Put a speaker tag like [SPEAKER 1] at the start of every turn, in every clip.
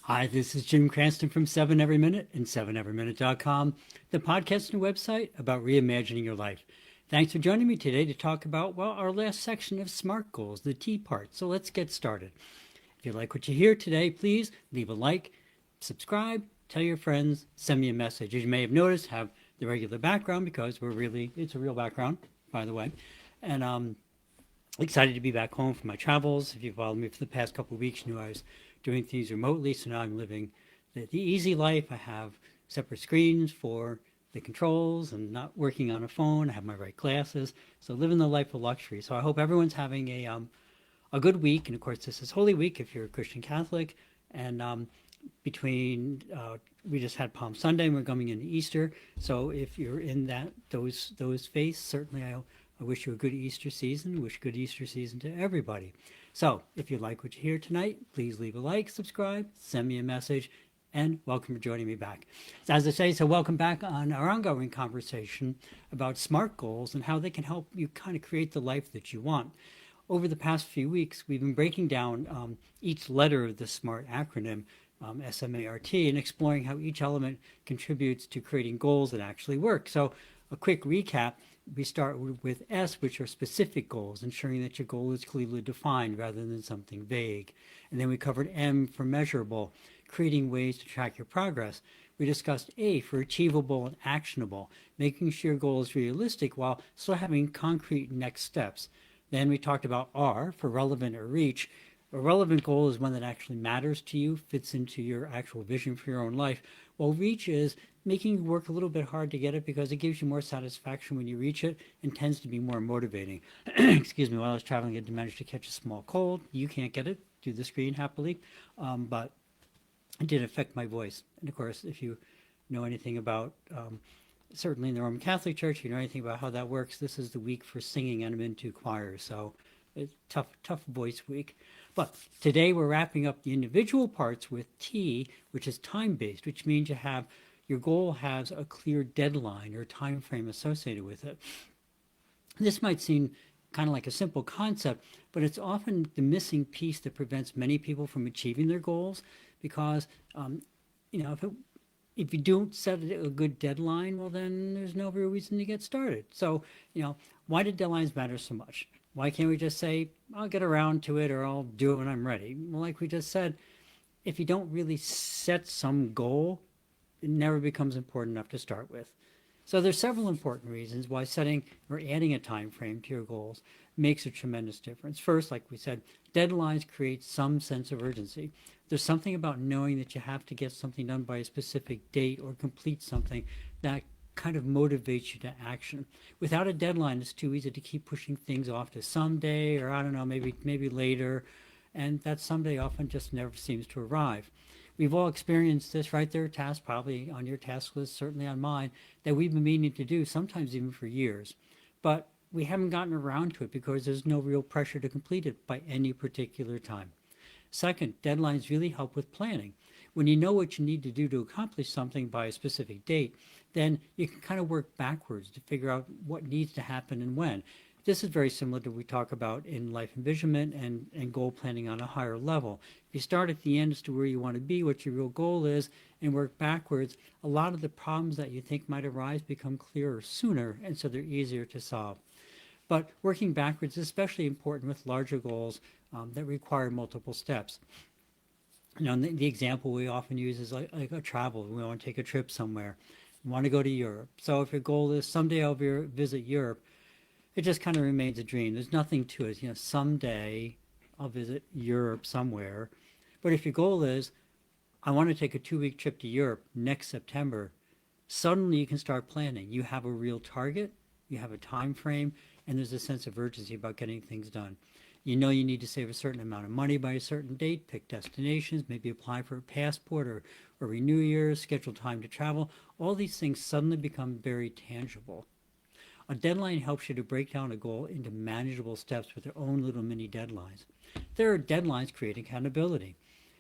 [SPEAKER 1] Hi, this is Jim Cranston from 7 Every Minute and 7everyminute.com, the podcast and website about reimagining your life. Thanks for joining me today to talk about, well, our last section of SMART goals, the T part. So let's get started. If you like what you hear today, please leave a like, subscribe, tell your friends, send me a message. As you may have noticed, have the regular background because it's a real background, by the way. And excited to be back home from my travels. If you followed me for the past couple of weeks, you knew I was doing things remotely. So now I'm living the easy life. I have separate screens for the controls and not working on a phone. I have my right glasses. So living the life of luxury. So I hope everyone's having a good week. And of course, this is Holy Week if you're a Christian Catholic. And between we just had Palm Sunday and we're coming into Easter. So if you're in those faiths, certainly I wish you a good Easter season. Wish good Easter season to everybody. So if you like what you hear tonight, please leave a like, subscribe, send me a message, and welcome for joining me back. As I say, so welcome back on our ongoing conversation about SMART goals and how they can help you kind of create the life that you want. Over the past few weeks, we've been breaking down each letter of the SMART acronym, SMART, and exploring how each element contributes to creating goals that actually work. So a quick recap, we start with S, which are specific goals, ensuring that your goal is clearly defined rather than something vague. And then we covered M for measurable, creating ways to track your progress. We discussed A for achievable and actionable, making sure your goal is realistic while still having concrete next steps. Then we talked about R for relevant or reach. A relevant goal is one that actually matters to you, fits into your actual vision for your own life. While reach is making you work a little bit hard to get it because it gives you more satisfaction when you reach it and tends to be more motivating. Excuse me, while I was traveling, I managed to catch a small cold. You can't get it through the screen happily, but it did affect my voice. And of course, if you know anything about certainly in the Roman Catholic Church, you know anything about how that works, this is the week for singing and I'm into choir. So it's tough voice week. But today we're wrapping up the individual parts with T, which is time-based, which means your goal has a clear deadline or time frame associated with it. This might seem kind of like a simple concept, but it's often the missing piece that prevents many people from achieving their goals because, you know, if you don't set a good deadline, well, then there's no real reason to get started. So, why do deadlines matter so much? Why can't we just say, I'll get around to it or I'll do it when I'm ready? Well, like we just said, if you don't really set some goal, it never becomes important enough to start with. So there's several important reasons why setting or adding a time frame to your goals makes a tremendous difference. First, like we said, deadlines create some sense of urgency. There's something about knowing that you have to get something done by a specific date or complete something that kind of motivates you to action. Without a deadline, it's too easy to keep pushing things off to someday or I don't know, maybe later, and that someday often just never seems to arrive. We've all experienced this, right? There are tasks probably on your task list, certainly on mine, that we've been meaning to do, sometimes even for years. But we haven't gotten around to it because there's no real pressure to complete it by any particular time. Second, deadlines really help with planning. When you know what you need to do to accomplish something by a specific date, then you can kind of work backwards to figure out what needs to happen and when. This is very similar to what we talk about in life envisionment and goal planning on a higher level. If you start at the end as to where you want to be, what your real goal is, and work backwards, a lot of the problems that you think might arise become clearer sooner, and so they're easier to solve. But working backwards is especially important with larger goals that require multiple steps. The example we often use is like a travel. We want to take a trip somewhere. We want to go to Europe. So if your goal is someday I'll visit Europe, it just kind of remains a dream. There's nothing to it. Someday I'll visit Europe somewhere. But if your goal is I want to take a 2 week trip to Europe next September, suddenly you can start planning. You have a real target, you have a time frame, and there's a sense of urgency about getting things done. You know you need to save a certain amount of money by a certain date, pick destinations, maybe apply for a passport or renew yours, schedule time to travel. All these things suddenly become very tangible. A deadline helps you to break down a goal into manageable steps with their own little mini deadlines. There are deadlines create accountability.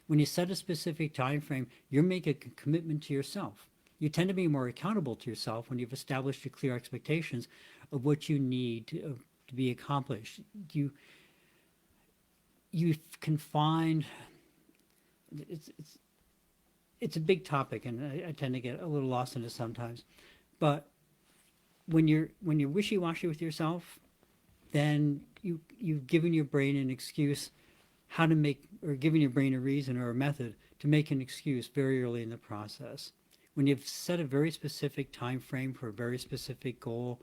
[SPEAKER 1] When you set a specific time frame, you're making a commitment to yourself. You tend to be more accountable to yourself when you've established your clear expectations of what you need to be accomplished. You can find it's it's a big topic, and I tend to get a little lost in it sometimes. But when you're wishy-washy with yourself, then you've given your brain an excuse how to make, or given your brain a reason or a method to make an excuse very early in the process. When you've set a very specific time frame for a very specific goal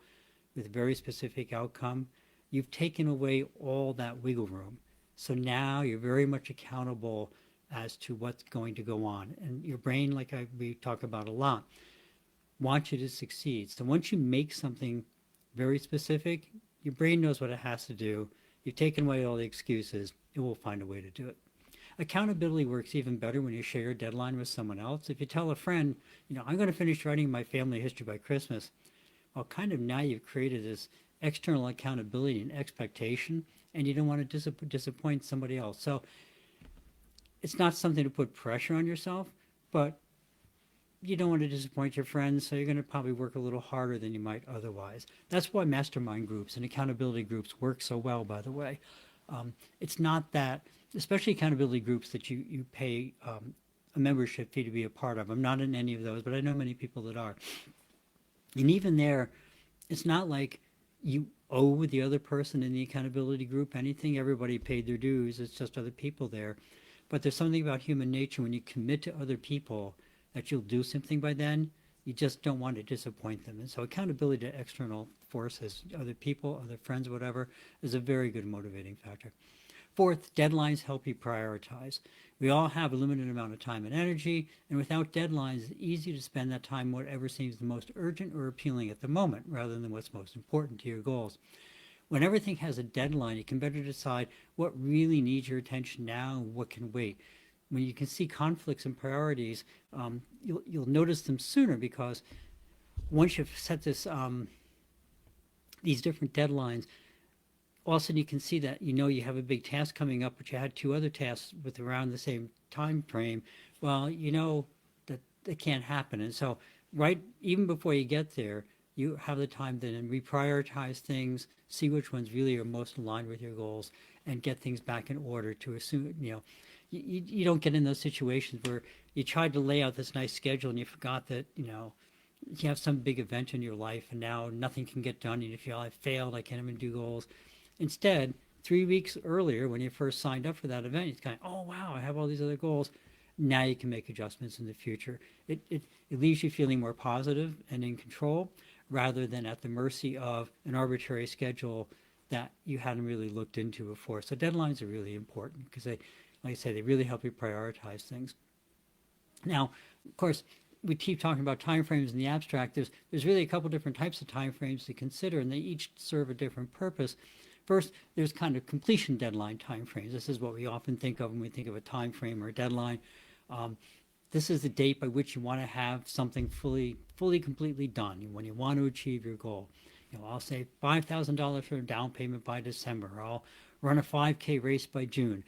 [SPEAKER 1] with a very specific outcome, you've taken away all that wiggle room. So now you're very much accountable as to what's going to go on. And your brain, we talk about a lot, wants you to succeed. So once you make something very specific, your brain knows what it has to do. You've taken away all the excuses. It will find a way to do it. Accountability works even better when you share your deadline with someone else. If you tell a friend, I'm going to finish writing my family history by Christmas, well, kind of now you've created this external accountability and expectation, and you don't want to disappoint somebody else. So it's not something to put pressure on yourself, but you don't want to disappoint your friends, so you're going to probably work a little harder than you might otherwise. That's why mastermind groups and accountability groups work so well, by the way. It's not that, especially accountability groups that you pay a membership fee to be a part of. I'm not in any of those, but I know many people that are. And even there, it's not like you owe the other person in the accountability group anything. Everybody paid their dues. It's just other people there. But there's something about human nature when you commit to other people that you'll do something by then, you just don't want to disappoint them. And so accountability to external forces, other people, other friends, whatever, is a very good motivating factor. Fourth, deadlines help you prioritize. We all have a limited amount of time and energy, and without deadlines, it's easy to spend that time whatever seems the most urgent or appealing at the moment, rather than what's most important to your goals. When everything has a deadline, you can better decide what really needs your attention now and what can wait. When you can see conflicts and priorities, you'll notice them sooner, because once you've set these different deadlines, all of a sudden you can see that you have a big task coming up, but you had two other tasks with around the same time frame. Well, you know that it can't happen, and so even before you get there, you have the time then to reprioritize things, see which ones really are most aligned with your goals, and get things back in order to assume you don't get in those situations where you tried to lay out this nice schedule and you forgot that you have some big event in your life and now nothing can get done, and you feel, I failed, I can't even do goals. Instead, 3 weeks earlier, when you first signed up for that event, it's kind of, oh wow, I have all these other goals. Now you can make adjustments in the future. It leaves you feeling more positive and in control, rather than at the mercy of an arbitrary schedule that you hadn't really looked into before. So deadlines are really important because they, like I say, they really help you prioritize things. Now, of course, we keep talking about timeframes in the abstract. There's really a couple different types of timeframes to consider, and they each serve a different purpose. First, there's kind of completion deadline timeframes. This is what we often think of when we think of a time frame or a deadline. This is the date by which you want to have something fully, completely done, when you want to achieve your goal. I'll say $5,000 for a down payment by December. Or I'll run a 5K race by June.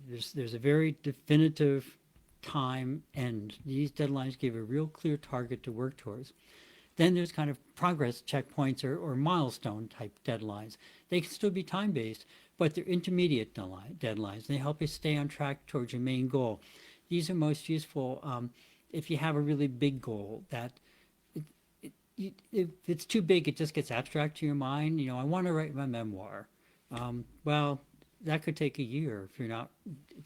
[SPEAKER 1] There's a very definitive time end. These deadlines give a real clear target to work towards. Then there's kind of progress checkpoints or milestone type deadlines. They can still be time-based, but they're intermediate deadlines. They help you stay on track towards your main goal. These are most useful if you have a really big goal that if it's too big, it just gets abstract to your mind. I want to write my memoir. Well, that could take a year if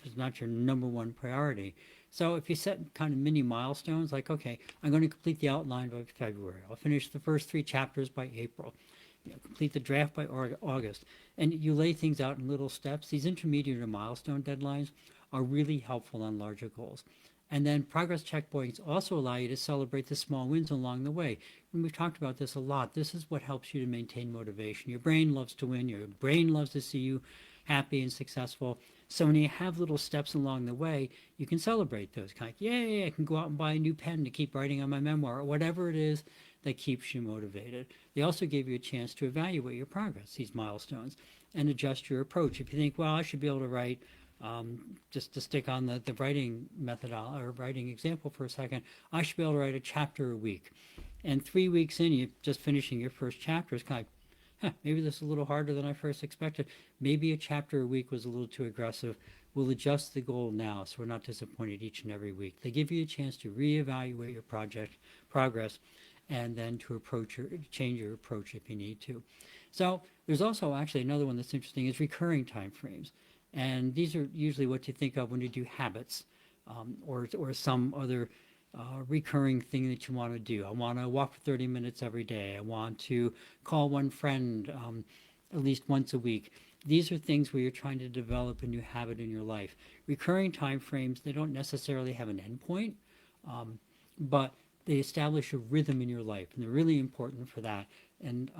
[SPEAKER 1] it's not your number one priority. So if you set kind of mini milestones, like, okay, I'm going to complete the outline by February. I'll finish the first 3 chapters by April. Complete the draft by August. And you lay things out in little steps. These intermediate or milestone deadlines are really helpful on larger goals. And then progress checkpoints also allow you to celebrate the small wins along the way. And we've talked about this a lot. This is what helps you to maintain motivation. Your brain loves to win. Your brain loves to see you happy and successful. So when you have little steps along the way, you can celebrate those. Kind of, yay, I can go out and buy a new pen to keep writing on my memoir, or whatever it is that keeps you motivated. They also give you a chance to evaluate your progress, these milestones, and adjust your approach. If you think, well, I should be able to write, just to stick on the writing method or writing example for a second, I should be able to write a chapter a week. And 3 weeks in, you're just finishing your first chapter. It's kind of, maybe this is a little harder than I first expected. Maybe a chapter a week was a little too aggressive. will adjust the goal now so we're not disappointed each and every week. They give you a chance to reevaluate your project progress and then to change your approach if you need to. So there's also actually another one that's interesting is recurring time frames. And these are usually what you think of when you do habits or some other recurring thing that you want to do. I want to walk for 30 minutes every day. I want to call one friend at least once a week. These are things where you're trying to develop a new habit in your life. Recurring time frames, they don't necessarily have an endpoint, but they establish a rhythm in your life, and they're really important for that. And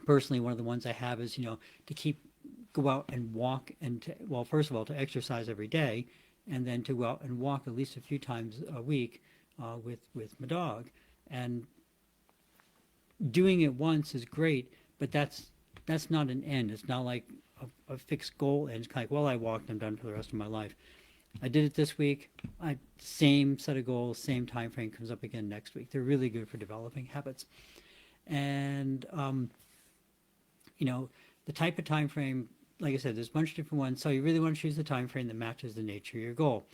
[SPEAKER 1] personally, one of the ones I have is, to go out and walk well, first of all, to exercise every day, and then to go out and walk at least a few times a week with my dog. And doing it once is great, but that's not an end. It's not like a fixed goal, and it's kind of like, well, I walked, I'm done for the rest of my life. I did it this week. Same set of goals, same time frame comes up again next week. They're really good for developing habits. And the type of time frame, like I said, there's a bunch of different ones. So you really want to choose the time frame that matches the nature of your goal.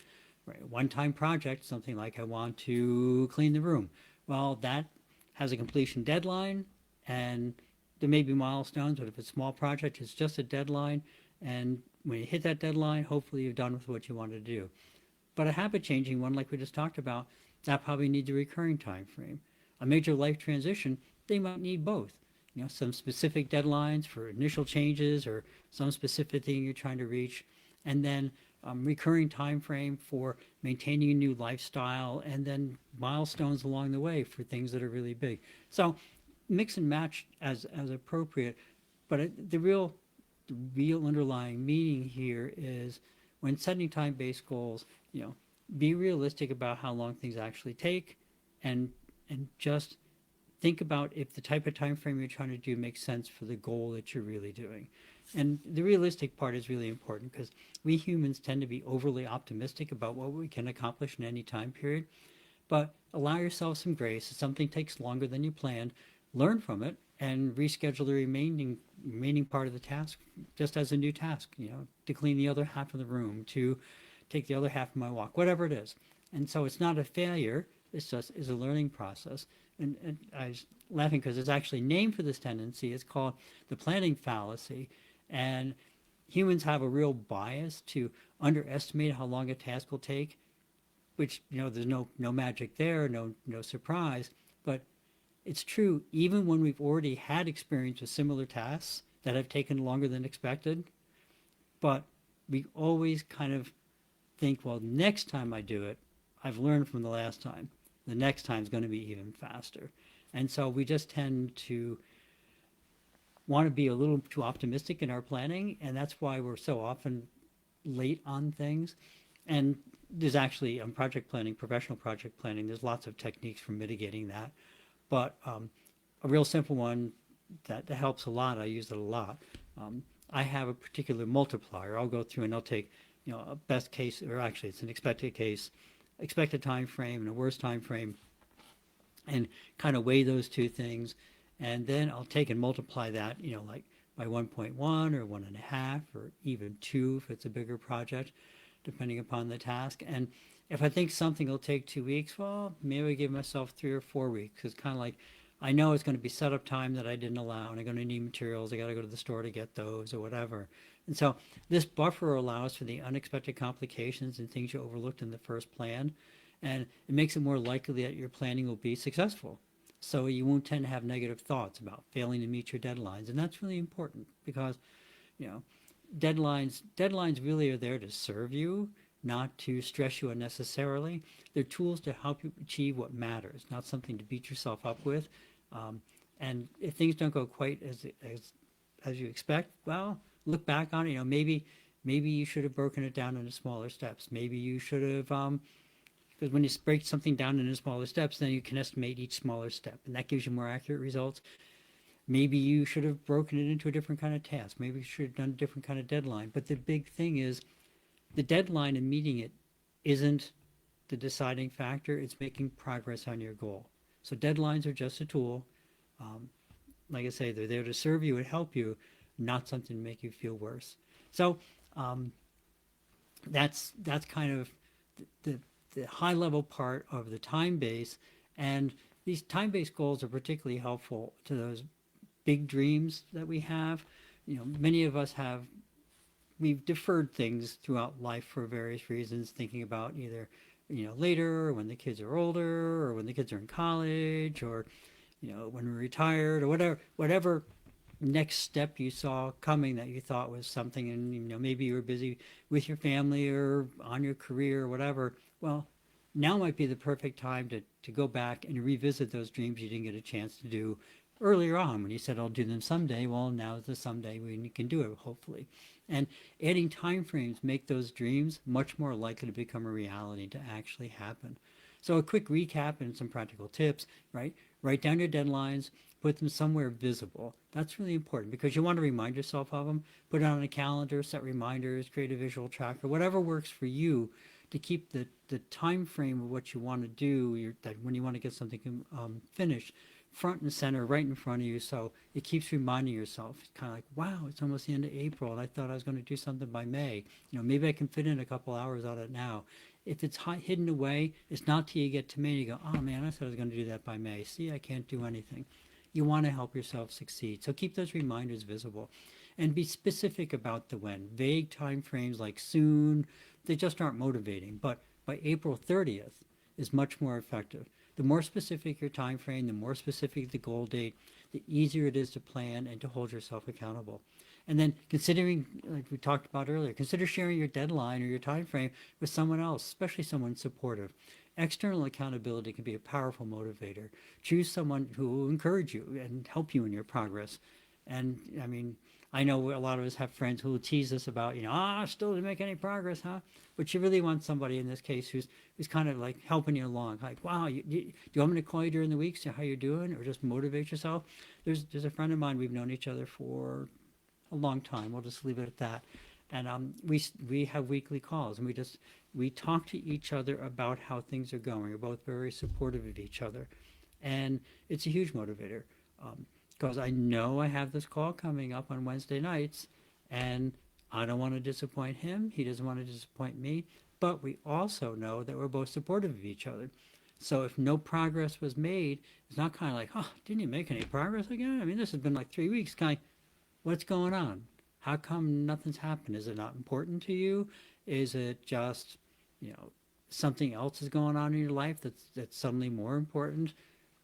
[SPEAKER 1] Right? One-time project, something like I want to clean the room. Well, that has a completion deadline, and there may be milestones, but if it's a small project, it's just a deadline. And when you hit that deadline, hopefully you're done with what you want to do. But a habit-changing one, like we just talked about, that probably needs a recurring time frame. A major life transition, they might need both. Some specific deadlines for initial changes or some specific thing you're trying to reach, and then recurring time frame for maintaining a new lifestyle, and then milestones along the way for things that are really big. So mix and match as appropriate, but the real underlying meaning here is when setting time-based goals, be realistic about how long things actually take, and just think about if the type of time frame you're trying to do makes sense for the goal that you're really doing. And the realistic part is really important because we humans tend to be overly optimistic about what we can accomplish in any time period. But allow yourself some grace. If something takes longer than you planned, learn from it and reschedule the remaining part of the task just as a new task, to clean the other half of the room, to take the other half of my walk, whatever it is. And so it's not a failure, it's just is a learning process. And I was laughing because it's actually named for this tendency. It's called the planning fallacy. And humans have a real bias to underestimate how long a task will take, which, there's no magic there, no surprise. But it's true, even when we've already had experience with similar tasks that have taken longer than expected, but we always kind of think, well, next time I do it, I've learned from the last time. The next time is going to be even faster. And so we just tend to want to be a little too optimistic in our planning, and that's why we're so often late on things. And there's actually project planning, professional project planning, there's lots of techniques for mitigating that. But a real simple one that helps a lot, I use it a lot. I have a particular multiplier. I'll go through and I'll take, a best case, or actually it's an expected case, expected time frame and a worst time frame, and kind of weigh those two things. And then I'll take and multiply that, like by 1.1 or 1.5 or even 2 if it's a bigger project, depending upon the task. And if I think something will take 2 weeks, well, maybe I give myself 3 or 4 weeks. It's kind of like, I know it's going to be setup time that I didn't allow, and I'm going to need materials. I got to go to the store to get those or whatever. And so this buffer allows for the unexpected complications and things you overlooked in the first plan. And it makes it more likely that your planning will be successful. So you won't tend to have negative thoughts about failing to meet your deadlines. And that's really important because, deadlines really are there to serve you, not to stress you unnecessarily. They're tools to help you achieve what matters, not something to beat yourself up with. And if things don't go quite as you expect, well, look back on it. Maybe you should have broken it down into smaller steps. Maybe you should have, because when you break something down into smaller steps, then you can estimate each smaller step, and that gives you more accurate results. Maybe you should have broken it into a different kind of task. Maybe you should have done a different kind of deadline. But the big thing is the deadline and meeting it isn't the deciding factor. It's making progress on your goal. So deadlines are just a tool. Like I say, they're there to serve you and help you, not something to make you feel worse. So That's kind of the, the high level part of the time base. And these time based goals are particularly helpful to those big dreams that we have. Many of us have, we've deferred things throughout life for various reasons, thinking about either, later, or when the kids are older, or when the kids are in college, or, when we're retired, or whatever next step you saw coming that you thought was something, and maybe you were busy with your family or on your career or whatever. Well, now might be the perfect time to go back and revisit those dreams you didn't get a chance to do earlier on when you said I'll do them someday. Well, now is the someday when you can do it, hopefully. And adding time frames make those dreams much more likely to become a reality, to actually happen. So a quick recap and some practical tips, right? Write down your deadlines, put them somewhere visible. That's really important because you want to remind yourself of them. Put it on a calendar, set reminders, create a visual tracker, whatever works for you to keep the time frame of what you want to do, that when you want to get something finished, front and center, right in front of you. So it keeps reminding yourself. It's kind of like, wow, it's almost the end of April, and I thought I was going to do something by May. Maybe I can fit in a couple hours on it now. If it's hidden away, it's not till you get to May and you go, oh man, I said I was going to do that by May. See, I can't do anything. You want to help yourself succeed. So keep those reminders visible and be specific about the when. Vague time frames like soon, they just aren't motivating. But by April 30th is much more effective. The more specific your time frame, the more specific the goal date, the easier it is to plan and to hold yourself accountable. And then considering, like we talked about earlier, consider sharing your deadline or your time frame with someone else, especially someone supportive. External accountability can be a powerful motivator. Choose someone who will encourage you and help you in your progress. And I mean, I know a lot of us have friends who will tease us about, still didn't make any progress, huh? But you really want somebody in this case who's kind of like helping you along. Like, wow, do you want me to call you during the week, see how you're doing, or just motivate yourself? There's a friend of mine. We've known each other for a long time. We'll just leave it at that. And we have weekly calls, and we talk to each other about how things are going. We're both very supportive of each other, and it's a huge motivator. Because I know I have this call coming up on Wednesday nights, and I don't want to disappoint him. He doesn't want to disappoint me. But we also know that we're both supportive of each other. So if no progress was made, it's not kind of like, oh, didn't you make any progress again? I mean, this has been like 3 weeks. Kind of, what's going on? How come nothing's happened? Is it not important to you? Is it just, you know, something else is going on in your life that's suddenly more important?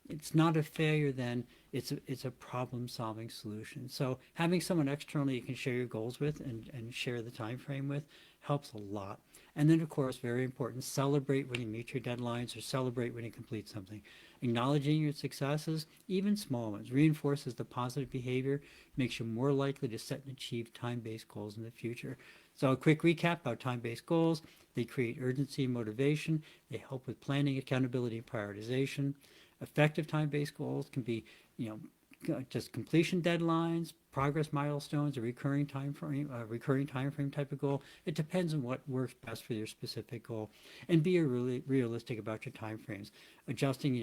[SPEAKER 1] It's not a failure then, it's a problem solving solution. So having someone externally you can share your goals with and share the time frame with helps a lot. And then of course, very important, celebrate when you meet your deadlines or celebrate when you complete something. Acknowledging your successes, even small ones, reinforces the positive behavior, makes you more likely to set and achieve time-based goals in the future. So a quick recap about time-based goals. They create urgency and motivation. They help with planning, accountability, and prioritization. Effective time-based goals can be, just completion deadlines, progress milestones, a recurring time frame type of goal. It depends on what works best for your specific goal, and be really realistic about your time frames. Adjusting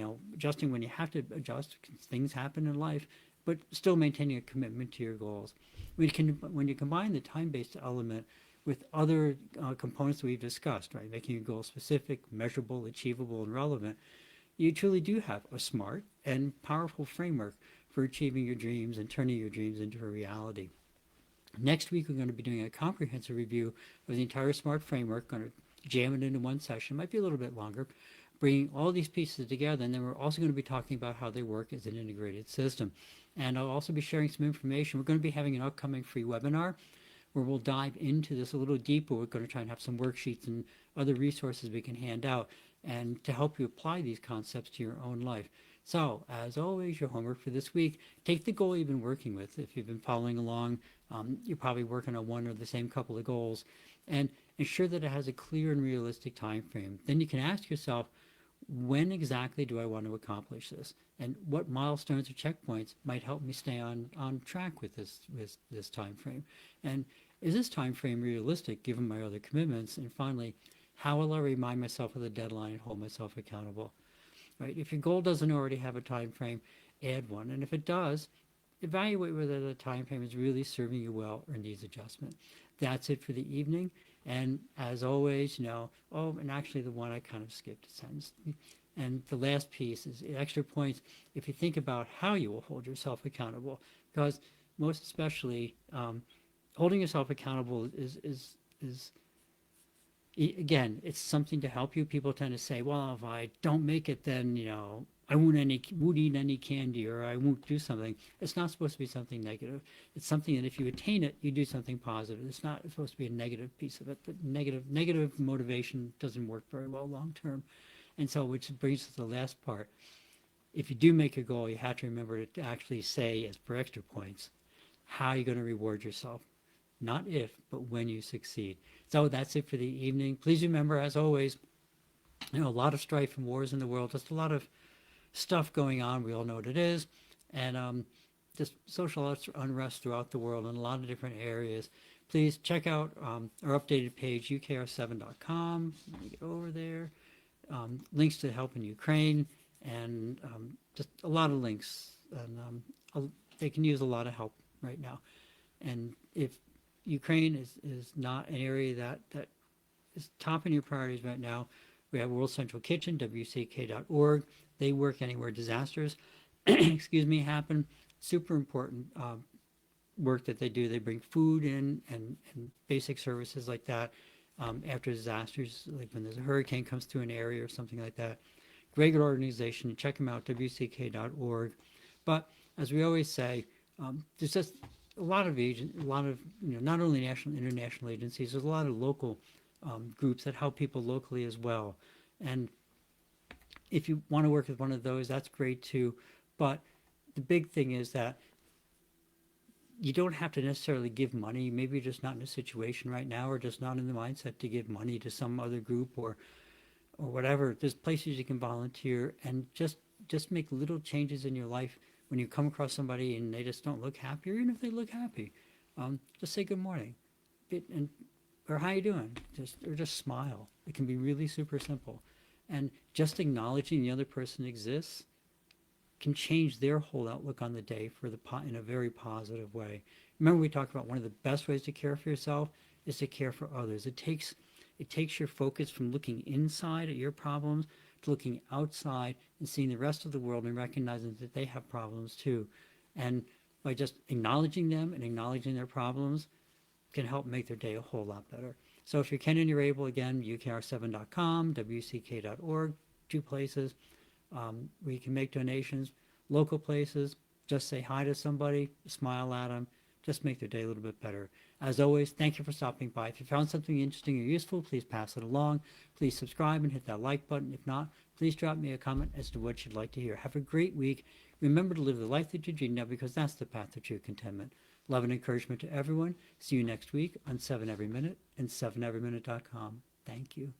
[SPEAKER 1] when you have to adjust. Things happen in life, but still maintaining a commitment to your goals. When you combine the time-based element with other components that we've discussed, right, making your goal specific, measurable, achievable, and relevant, you truly do have a smart and powerful framework for achieving your dreams and turning your dreams into a reality. Next week, we're going to be doing a comprehensive review of the entire SMART framework, going to jam it into one session, might be a little bit longer, bringing all these pieces together. And then we're also going to be talking about how they work as an integrated system. And I'll also be sharing some information. We're going to be having an upcoming free webinar where we'll dive into this a little deeper. We're going to try and have some worksheets and other resources we can hand out and to help you apply these concepts to your own life. So, as always, your homework for this week, take the goal you've been working with. If you've been following along, you're probably working on one or the same couple of goals, and ensure that it has a clear and realistic time frame. Then you can ask yourself, when exactly do I want to accomplish this? And what milestones or checkpoints might help me stay on track with this time frame? And is this time frame realistic given my other commitments? And finally, how will I remind myself of the deadline and hold myself accountable? Right? If your goal doesn't already have a time frame, add one. And if it does, evaluate whether the time frame is really serving you well or needs adjustment. That's it for the evening. And as always, and actually the one I kind of skipped a sentence. And the last piece is extra points if you think about how you will hold yourself accountable, because most especially holding yourself accountable is again, it's something to help you. People tend to say, well, if I don't make it, then, I won't eat any candy, or I won't do something. It's not supposed to be something negative. It's something that if you attain it, you do something positive. It's not supposed to be a negative piece of it. But negative motivation doesn't work very well long term. And so, which brings us to the last part. If you do make a goal, you have to remember to actually say, as per extra points, how you're going to reward yourself. Not if, but when you succeed. So that's it for the evening. Please remember, as always, a lot of strife and wars in the world, just a lot of stuff going on. We all know what it is. And just social unrest throughout the world in a lot of different areas. Please check out our updated page, ukr7.com. Let me get over there. Links to help in Ukraine, and just a lot of links. And they can use a lot of help right now. And if Ukraine is not an area that is top in your priorities right now, we have World Central Kitchen, WCK.org. They work anywhere disasters, happen. Super important work that they do. They bring food in and basic services like that after disasters, like when there's a hurricane comes through an area or something like that. Great organization. Check them out, WCK.org. But as we always say, there's just a lot of not only national and international agencies, there's a lot of local groups that help people locally as well. And if you want to work with one of those, that's great too. But the big thing is that you don't have to necessarily give money. Maybe you're just not in a situation right now, or just not in the mindset to give money to some other group or whatever. There's places you can volunteer and just make little changes in your life. When you come across somebody and they just don't look happy, or even if they look happy, just say good morning, or how you doing, just smile. It can be really super simple, and just acknowledging the other person exists can change their whole outlook on the day in a very positive way. Remember, we talked about one of the best ways to care for yourself is to care for others. It takes your focus from looking inside at your problems to looking outside and seeing the rest of the world and recognizing that they have problems too. And by just acknowledging them and acknowledging their problems can help make their day a whole lot better. So if you can and you're able, again, ukr7.com, wck.org, 2 places where you can make donations, local places. Just say hi to somebody, smile at them, just make their day a little bit better. As always, thank you for stopping by. If you found something interesting or useful, please pass it along. Please subscribe and hit that like button. If not, please drop me a comment as to what you'd like to hear. Have a great week. Remember to live the life that you dream of, because that's the path to true contentment. Love and encouragement to everyone. See you next week on 7 Every Minute and 7everyminute.com. Thank you.